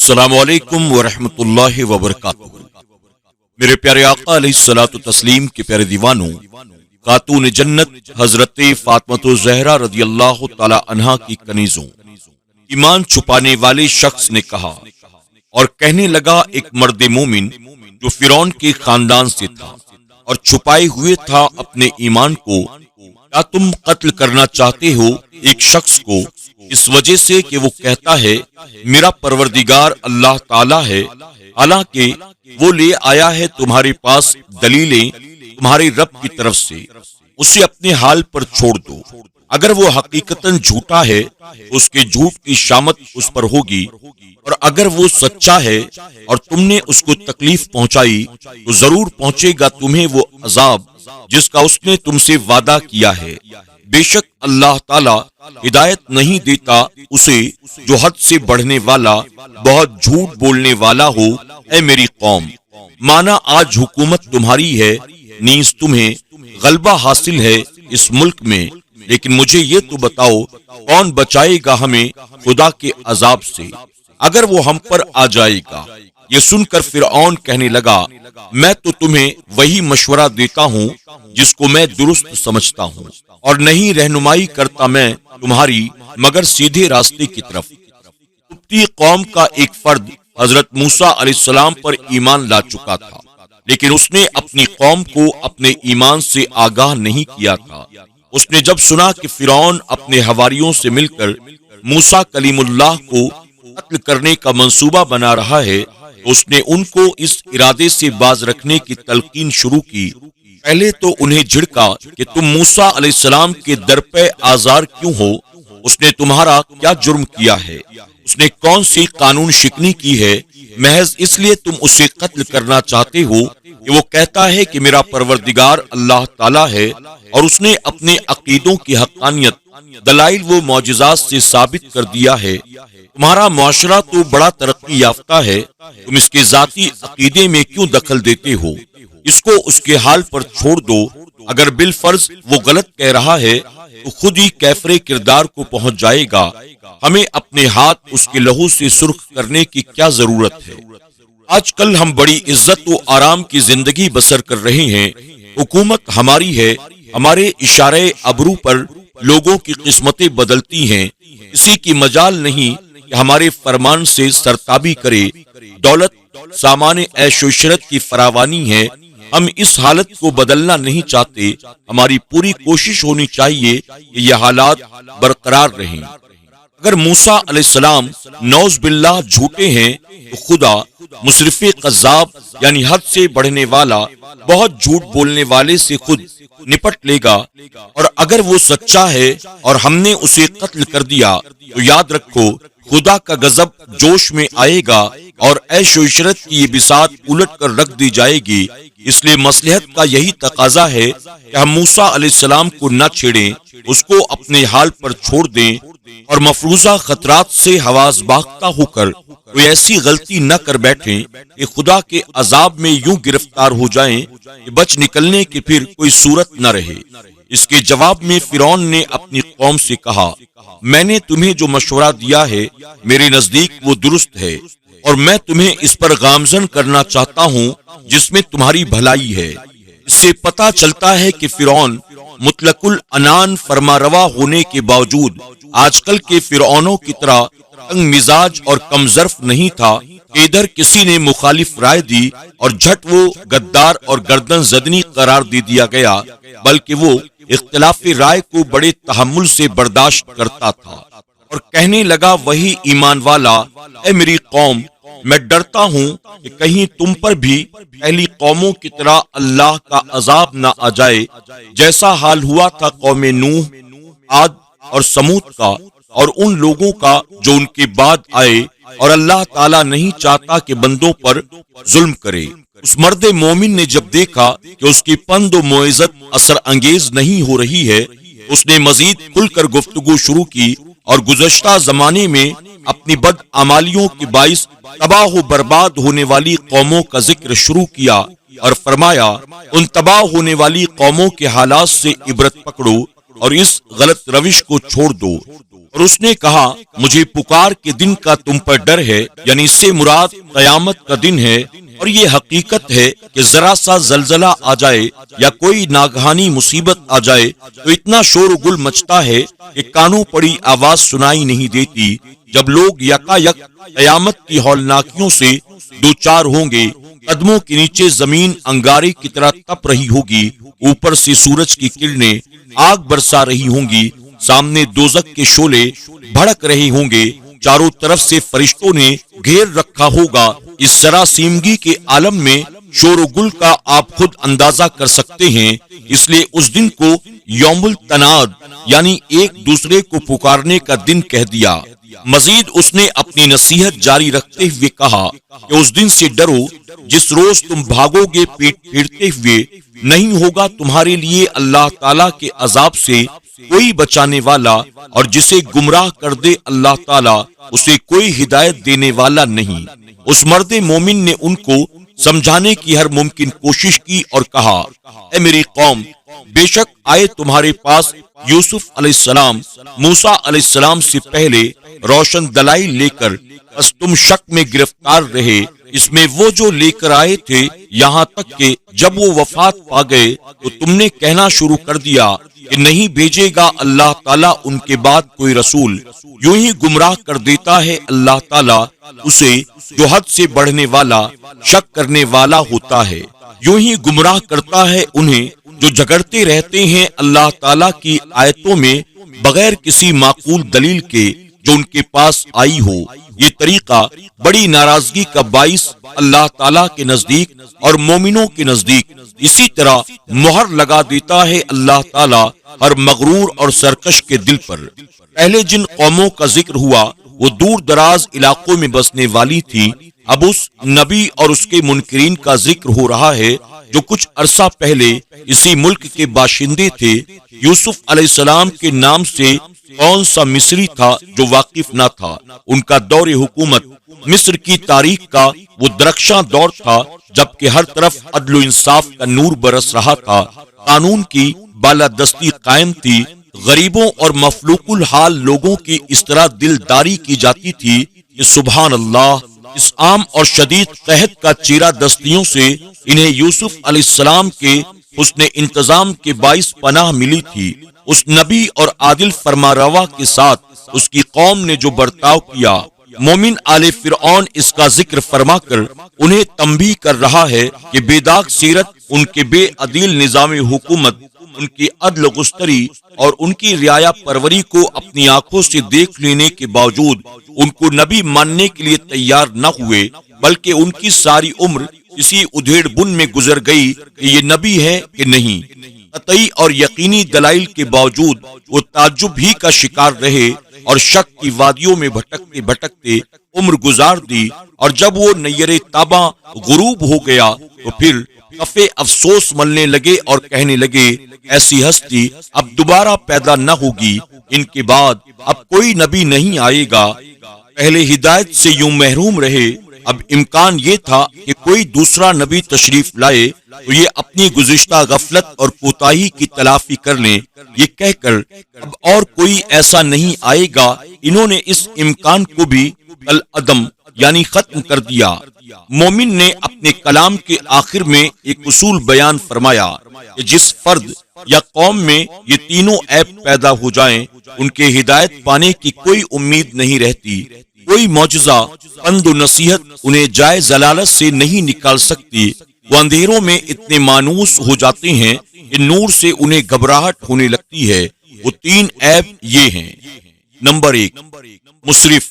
السلام علیکم ورحمۃ اللہ وبرکاتہ۔ میرے پیارے آقا علیہ الصلوۃ والتسلیم کے پیارے دیوانوں، خاتون جنت حضرت فاطمہ الزہرا رضی اللہ تعالی عنہا کی کنیزوں، ایمان چھپانے والے شخص نے کہا اور کہنے لگا، ایک مرد مومن جو فرعون کے خاندان سے تھا اور چھپائے ہوئے تھا اپنے ایمان کو، کیا تم قتل کرنا چاہتے ہو ایک شخص کو اس وجہ سے کہ وہ کہتا ہے میرا پروردگار اللہ تعالی ہے، حالانکہ وہ لے آیا ہے تمہارے پاس دلیلیں تمہارے رب کی طرف سے؟ اسے اپنے حال پر چھوڑ دو، اگر وہ حقیقتاً جھوٹا ہے تو اس کے جھوٹ کی شامت اس پر ہوگی، اور اگر وہ سچا ہے اور تم نے اس کو تکلیف پہنچائی تو ضرور پہنچے گا تمہیں وہ عذاب جس کا اس نے تم سے وعدہ کیا ہے۔ بے شک اللہ تعالی ہدایت نہیں دیتا اسے جو حد سے بڑھنے والا، بہت جھوٹ بولنے والا ہو۔ اے میری قوم، مانا آج حکومت تمہاری ہے، نیز تمہیں غلبہ حاصل ہے اس ملک میں، لیکن مجھے یہ تو بتاؤ کون بچائے گا ہمیں خدا کے عذاب سے اگر وہ ہم پر آ جائے گا؟ یہ سن کر فرعون کہنے لگا، میں تو تمہیں وہی مشورہ دیتا ہوں جس کو میں درست سمجھتا ہوں، اور نہیں رہنمائی کرتا میں تمہاری مگر سیدھے راستے کی طرف۔ قبطی قوم کا ایک فرد حضرت موسیٰ علیہ السلام پر ایمان لا چکا تھا، لیکن اس نے اپنی قوم کو اپنے ایمان سے آگاہ نہیں کیا تھا۔ اس نے جب سنا کہ فرعون اپنے حواریوں سے مل کر موسیٰ کلیم اللہ کو قتل کرنے کا منصوبہ بنا رہا ہے تو اس نے ان کو اس ارادے سے باز رکھنے کی تلقین شروع کی۔ پہلے تو انہیں جھڑکا کہ تم موسیٰ علیہ السلام کے در پہ آزار کیوں ہو؟ اس نے تمہارا کیا جرم کیا ہے؟ اس نے کون سی قانون شکنی کی ہے؟ محض اس لیے تم اسے قتل کرنا چاہتے ہو کہ وہ کہتا ہے کہ میرا پروردگار اللہ تعالی ہے، اور اس نے اپنے عقیدوں کی حقانیت دلائل و معجزات سے ثابت کر دیا ہے۔ تمہارا معاشرہ تو بڑا ترقی یافتہ ہے، تم اس کے ذاتی عقیدے میں کیوں دخل دیتے ہو؟ اس کو اس کے حال پر چھوڑ دو، اگر بالفرض وہ غلط کہہ رہا ہے تو خود ہی کیفر کردار کو پہنچ جائے گا۔ ہمیں اپنے ہاتھ اس کے لہو سے سرخ کرنے کی کیا ضرورت ہے؟ آج کل ہم بڑی عزت و آرام کی زندگی بسر کر رہے ہیں، حکومت ہماری ہے، ہمارے اشارے ابرو پر لوگوں کی قسمتیں بدلتی ہیں، کسی کی مجال نہیں کہ ہمارے فرمان سے سرتابی کرے۔ دولت سامان عیش و عشرت کی فراوانی ہے، ہم اس حالت کو بدلنا نہیں چاہتے۔ ہماری پوری کوشش ہونی چاہیے کہ یہ حالات برقرار رہیں۔ اگر موسیٰ علیہ السلام نعوذ باللہ جھوٹے ہیں تو خدا مصرف قذاب یعنی حد سے بڑھنے والا، بہت جھوٹ بولنے والے سے خود نپٹ لے گا، اور اگر وہ سچا ہے اور ہم نے اسے قتل کر دیا تو یاد رکھو خدا کا غضب جوش میں آئے گا اور عیش و عشرت کی یہ بساط الٹ کر رکھ دی جائے گی۔ اس لیے مصلحت کا یہی تقاضا ہے کہ ہم موسیٰ علیہ السلام کو نہ چھیڑیں، اس کو اپنے حال پر چھوڑ دیں، اور مفروضہ خطرات سے حواس باختہ ہو کر کوئی ایسی غلطی نہ کر بیٹھیں کہ خدا کے عذاب میں یوں گرفتار ہو جائیں کہ بچ نکلنے کی پھر کوئی صورت نہ رہے۔ اس کے جواب میں فرعون نے اپنی قوم سے کہا، میں نے تمہیں جو مشورہ دیا ہے میرے نزدیک وہ درست ہے، اور میں تمہیں اس پر گامزن کرنا چاہتا ہوں جس میں تمہاری بھلائی ہے۔ اس سے پتہ چلتا ہے کہ فرعون مطلق العنان فرما روا ہونے کے باوجود آج کل کے فرعونوں کی طرح تنگ مزاج اور کم ظرف نہیں تھا کہ ادھر کسی نے مخالف رائے دی اور جھٹ وہ غدار اور گردن زدنی قرار دے دیا گیا، بلکہ وہ اختلاف رائے کو بڑے تحمل سے برداشت کرتا تھا اور کہنے لگا، وہی ایمان والا، اے میری قوم، میں ڈرتا ہوں کہ کہیں تم پر بھی پہلی قوموں کی طرح اللہ کا عذاب نہ آ جائے، جیسا حال ہوا تھا قوم نوح، عاد اور سمود کا، اور ان لوگوں کا جو ان کے بعد آئے، اور اللہ تعالیٰ نہیں چاہتا کہ بندوں پر ظلم کرے۔ اس مرد مومن نے جب دیکھا کہ اس کی پند و موعظت اثر انگیز نہیں ہو رہی ہے، اس نے مزید کھل کر گفتگو شروع کی اور گزشتہ زمانے میں اپنی بدعمالیوں کے باعث تباہ و برباد ہونے والی قوموں کا ذکر شروع کیا، اور فرمایا، ان تباہ ہونے والی قوموں کے حالات سے عبرت پکڑو اور اس غلط روش کو چھوڑ دو اور اس نے کہا مجھے پکار کے دن کا تم پر ڈر ہے، یعنی اس سے مراد قیامت کا دن ہے، اور یہ حقیقت ہے کہ ذرا سا زلزلہ آ جائے یا کوئی ناگہانی مصیبت آ جائے تو اتنا شور و گل مچتا ہے کہ کانوں پڑی آواز سنائی نہیں دیتی۔ جب لوگ یکا یک قیامت کی ہولناکیوں سے دوچار ہوں گے، قدموں کے نیچے زمین انگارے کی طرح تپ رہی ہوگی، اوپر سے سورج کی کرنیں آگ برسا رہی ہوں گی، سامنے دوزخ کے شعلے بھڑک رہے ہوں گے، چاروں طرف سے فرشتوں نے گھیر رکھا ہوگا۔ اس سراسیمگی کے عالم میں شور و گل کا آپ خود اندازہ کر سکتے ہیں، اس لیے اس دن کو یوم التناد یعنی ایک دوسرے کو پکارنے کا دن کہہ دیا۔ مزید اس نے اپنی نصیحت جاری رکھتے ہوئے کہا کہ اس دن سے ڈرو جس روز تم بھاگو گے پیٹ پھیرتے ہوئے، نہیں ہوگا تمہارے لیے اللہ تعالیٰ کے عذاب سے کوئی بچانے والا، اور جسے گمراہ کر دے اللہ تعالیٰ اسے کوئی ہدایت دینے والا نہیں۔ اس مرد مومن نے ان کو سمجھانے کی ہر ممکن کوشش کی اور کہا اے میری قوم، بے شک آئے تمہارے پاس یوسف علیہ السلام موسیٰ علیہ السلام سے پہلے روشن دلائل لے کر، بس تم شک میں گرفتار رہے۔ اس میں وہ جو لے کر آئے تھے، یہاں تک کہ جب وہ وفات پا گئے تو تم نے کہنا شروع کر دیا کہ نہیں بھیجے گا اللہ تعالیٰ ان کے بعد کوئی رسول۔ یوں ہی گمراہ کر دیتا ہے اللہ تعالیٰ اسے جو حد سے بڑھنے والا، شک کرنے والا ہوتا ہے۔ یوں ہی گمراہ کرتا ہے انہیں جو جھگڑتے رہتے ہیں اللہ تعالیٰ کی آیتوں میں بغیر کسی معقول دلیل کے جو ان کے پاس آئی ہو۔ یہ طریقہ بڑی ناراضگی کا باعث اللہ تعالیٰ کے نزدیک اور مومنوں کے نزدیک اسی طرح مہر لگا دیتا ہے اللہ تعالیٰ ہر مغرور اور سرکش کے دل پر۔ پہلے جن قوموں کا ذکر ہوا وہ دور دراز علاقوں میں بسنے والی تھی، اب اس نبی اور اس کے منکرین کا ذکر ہو رہا ہے جو کچھ عرصہ پہلے اسی ملک کے باشندے تھے۔ یوسف علیہ السلام کے نام سے کون سا مصری تھا جو واقف نہ تھا؟ ان کا دور حکومت مصر کی تاریخ کا وہ درخشاں دور تھا جبکہ ہر طرف عدل و انصاف کا نور برس رہا تھا، قانون کی بالادستی قائم تھی، غریبوں اور مفلوق الحال لوگوں کی اس طرح دلداری کی جاتی تھی کہ سبحان اللہ، اس عام اور شدید قحط کا چیرہ دستیوں سے انہیں یوسف علیہ السلام کے حسن انتظام کے باعث پناہ ملی تھی۔ اس نبی اور عادل فرمانروا کے ساتھ اس کی قوم نے جو برتاؤ کیا، مومن آل فرعون اس کا ذکر فرما کر انہیں تنبیہ کر رہا ہے کہ بے داغ سیرت، ان کے بے عدل نظام حکومت، ان کی عدل گستری اور ان کی رعایا پروری کو اپنی آنکھوں سے دیکھ لینے کے باوجود ان کو نبی ماننے کے لیے تیار نہ ہوئے، بلکہ ان کی ساری عمر اسی ادھیڑ بن میں گزر گئی کہ یہ نبی ہے کہ نہیں۔ قطعی اور یقینی دلائل کے باوجود وہ تعجب ہی کا شکار رہے اور شک کی وادیوں میں بھٹکتے بھٹکتے عمر گزار دی، اور جب وہ نیر تاباں غروب ہو گیا تو پھر کفے افسوس ملنے لگے اور کہنے لگے ایسی ہستی اب دوبارہ پیدا نہ ہوگی، ان کے بعد اب کوئی نبی نہیں آئے گا۔ پہلے ہدایت سے یوں محروم رہے، اب امکان یہ تھا کہ کوئی دوسرا نبی تشریف لائے تو یہ اپنی گزشتہ غفلت اور کوتاہی کی تلافی کر لیں۔ یہ کہہ کر اب اور کوئی ایسا نہیں آئے گا، انہوں نے اس امکان کو بھی العدم یعنی ختم کر دیا۔ مومن نے اپنے کلام کے آخر میں ایک اصول بیان فرمایا کہ جس فرد یا قوم میں یہ تینوں عیب پیدا ہو جائیں، ان کے ہدایت پانے کی کوئی امید نہیں رہتی۔ کوئی معجزہ، پند و نصیحت انہیں جائے ضلالت سے نہیں نکال سکتی۔ وہ اندھیروں میں اتنے مانوس ہو جاتے ہیں کہ نور سے انہیں گھبراہٹ ہونے لگتی ہے۔ وہ تین عیب یہ ہیں: نمبر 1، مسرف،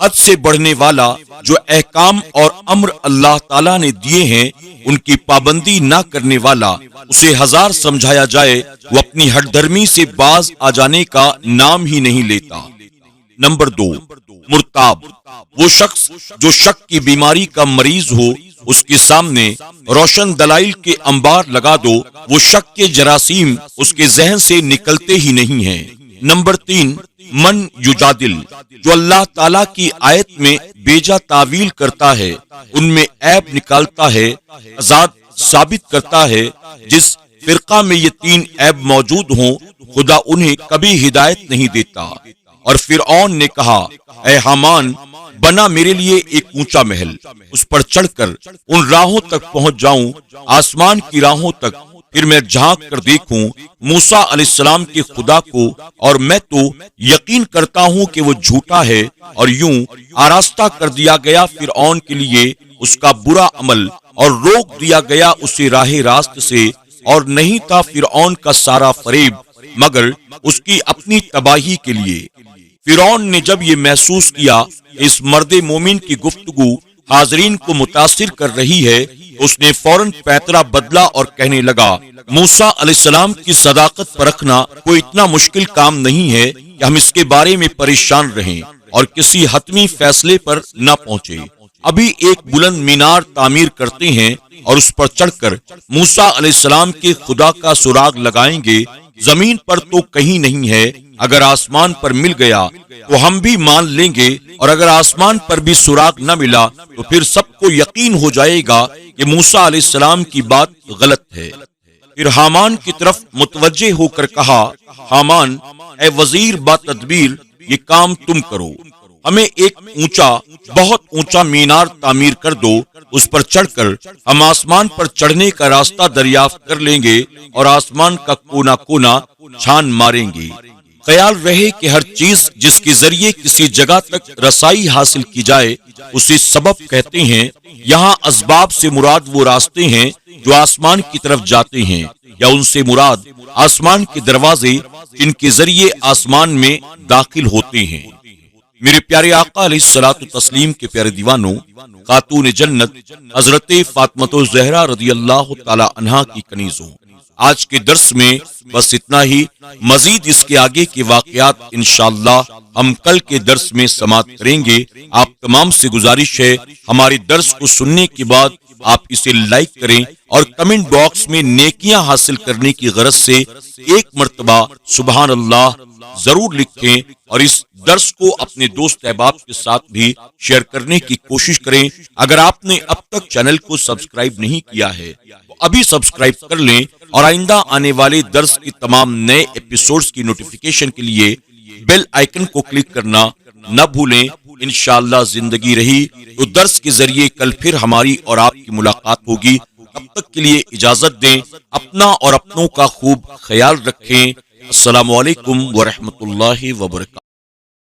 حد سے بڑھنے والا، جو احکام اور امر اللہ تعالیٰ نے دیے ہیں ان کی پابندی نہ کرنے والا، اسے ہزار سمجھایا جائے وہ اپنی ہٹ دھرمی سے باز آ جانے کا نام ہی نہیں لیتا۔ نمبر 2، مرتاب، وہ شخص جو شک کی بیماری کا مریض ہو، اس کے سامنے روشن دلائل کے انبار لگا دو، وہ شک کے جراثیم اس کے ذہن سے نکلتے ہی نہیں ہیں۔ نمبر 3، من یجادل، جو اللہ تعالیٰ کی آیت میں بیجا تعویل کرتا ہے، ان میں عیب نکالتا ہے، آزاد ثابت کرتا ہے۔ جس فرقہ میں یہ تین عیب موجود ہوں، خدا انہیں کبھی ہدایت نہیں دیتا۔ اور فرعون نے کہا اے حامان بنا میرے لیے ایک اونچا محل، اس پر چڑھ کر ان راہوں تک پہنچ جاؤں، آسمان کی راہوں تک، پھر میں جھانک کر دیکھوں موسیٰ علیہ السلام کے خدا کو، اور میں تو یقین کرتا ہوں کہ وہ جھوٹا ہے۔ اور یوں آراستہ کر دیا گیا فرعون کے لیے اس کا برا عمل، اور روک دیا گیا اسے راہ راست سے، اور نہیں تھا فرعون کا سارا فریب مگر اس کی اپنی تباہی کے لیے۔ فرعون نے جب یہ محسوس کیا کہ اس مرد مومن کی گفتگو حاضرین کو متاثر کر رہی ہے، اس نے فوراً پیترا بدلا اور کہنے لگا موسیٰ علیہ السلام کی صداقت پرکھنا کوئی اتنا مشکل کام نہیں ہے کہ ہم اس کے بارے میں پریشان رہیں اور کسی حتمی فیصلے پر نہ پہنچے۔ ابھی ایک بلند مینار تعمیر کرتے ہیں اور اس پر چڑھ کر موسیٰ علیہ السلام کے خدا کا سراغ لگائیں گے۔ زمین پر تو کہیں نہیں ہے، اگر آسمان پر مل گیا تو ہم بھی مان لیں گے، اور اگر آسمان پر بھی سراغ نہ ملا تو پھر سب کو یقین ہو جائے گا کہ موسیٰ علیہ السلام کی بات غلط ہے۔ پھر حامان کی طرف متوجہ ہو کر کہا حامان اے وزیر با تدبیر، یہ کام تم کرو، ہمیں ایک اونچا بہت اونچا مینار تعمیر کر دو، اس پر چڑھ کر ہم آسمان پر چڑھنے کا راستہ دریافت کر لیں گے اور آسمان کا کونا کونا چھان ماریں گے۔ خیال رہے کہ ہر چیز جس کے ذریعے کسی جگہ تک رسائی حاصل کی جائے اسے سبب کہتے ہیں۔ یہاں اسباب سے مراد وہ راستے ہیں جو آسمان کی طرف جاتے ہیں، یا ان سے مراد آسمان کے دروازے جن کے ذریعے آسمان میں داخل ہوتے ہیں۔ میرے پیارے آقا علیہ الصلوۃ والتسلیم کے پیارے دیوانوں، خاتون جنت حضرت فاطمہ الزہرا رضی اللہ تعالی عنہا کی کنیزوں، آج کے درس میں بس اتنا ہی۔ مزید اس کے آگے کے واقعات انشاءاللہ ہم کل کے درس میں سماعت کریں گے۔ آپ تمام سے گزارش ہے ہمارے درس کو سننے کے بعد آپ اسے لائک کریں اور کمنٹ باکس میں نیکیاں حاصل کرنے کی غرض سے ایک مرتبہ سبحان اللہ ضرور لکھیں، اور اس درس کو اپنے دوست احباب کے ساتھ بھی شیئر کرنے کی کوشش کریں۔ اگر آپ نے اب تک چینل کو سبسکرائب نہیں کیا ہے تو ابھی سبسکرائب کر لیں، اور آئندہ آنے والے درس کی تمام نئے ایپیسوڈز کی نوٹیفیکیشن کے لیے بیل آئیکن کو کلک کرنا نہ بھولیں۔ انشاءاللہ زندگی رہی تو درس کے ذریعے کل پھر ہماری اور آپ کی ملاقات ہوگی۔ تب تک کے لیے اجازت دیں، اپنا اور اپنوں کا خوب خیال رکھیں۔ السلام علیکم ورحمۃ اللہ وبرکاتہ۔